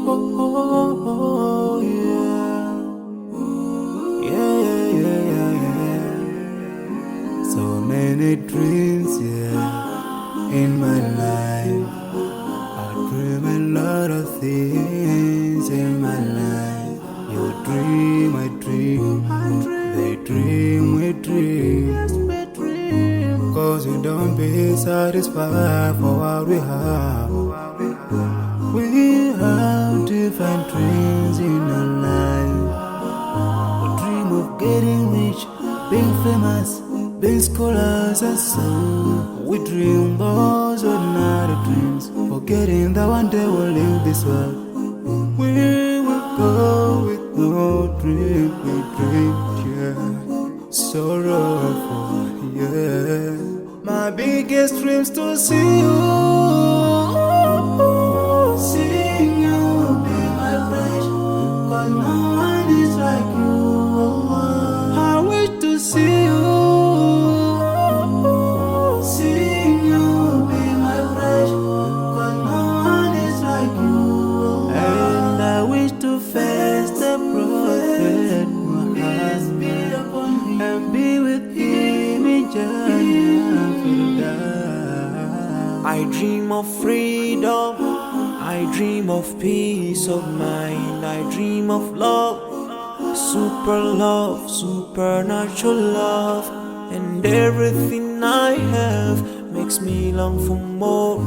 oh, yeah. Yeah, yeah, yeah, yeah, yeah. So many dreams, yeah, in my life. I dream a lot of things in my life. You dream, I dream. They dream, we dream. Cause we don't be satisfied for what we have. We have different dreams in our life. We dream of getting rich, being famous, being scholars and so. We dream those ordinary dreams, forgetting that one day we'll leave this world. We will go with no dream, we dream, yeah. Sorrowful, yeah. My biggest dreams to see you, seeing you be my friend. Cause no one is like you. I wish to see you, seeing you be my friend. Cause no one is like you. And I wish to face the prophet Muhammad and be with him in Jannah. I dream of freedom, I dream of peace of mind, I dream of love, supernatural love, and everything I have makes me long for more.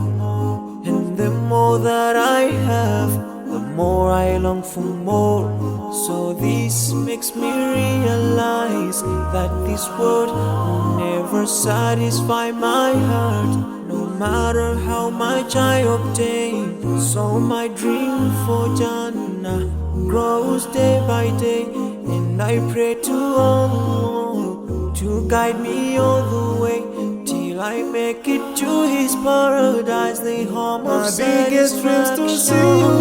And the more that I have, the more I long for more. So this makes me realize that this world will never satisfy my heart, no matter how much I obtain. So my dream for Jannah grows day by day, and I pray to Allah to guide me all the way till I make it to His paradise, the home of satisfaction. My biggest dreams to see you,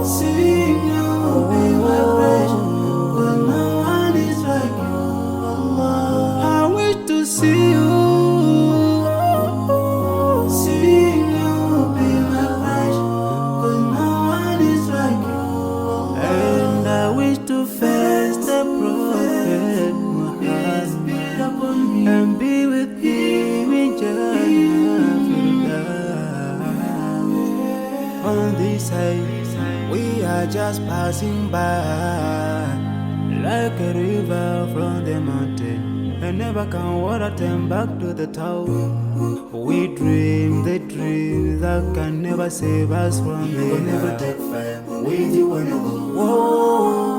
seeing you be my friend. Cause no one is like you, Allah. I wish to see you, seeing you be my friend. Cause no one is like you, Allah. And I wish to face the prophet Muhammad and be with him in Jannah. On this side, we are just passing by, like a river from the mountain, and never can water turn back to the town. We dream the dreams that can never save us from the We'll never take fire with you when you go. Whoa.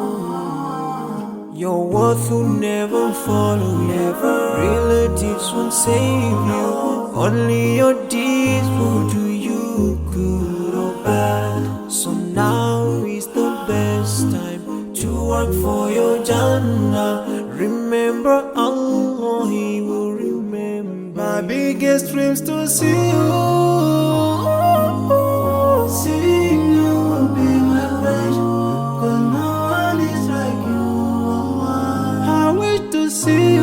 Your worth will never follow you, relatives won't save you, only your deeds will do you good or bad. So now is the best time to work for your Jannah. Remember Allah, He will remember. My biggest dreams to see you, seeing you be my friend. Cause no one is like you, Allah. I wish to see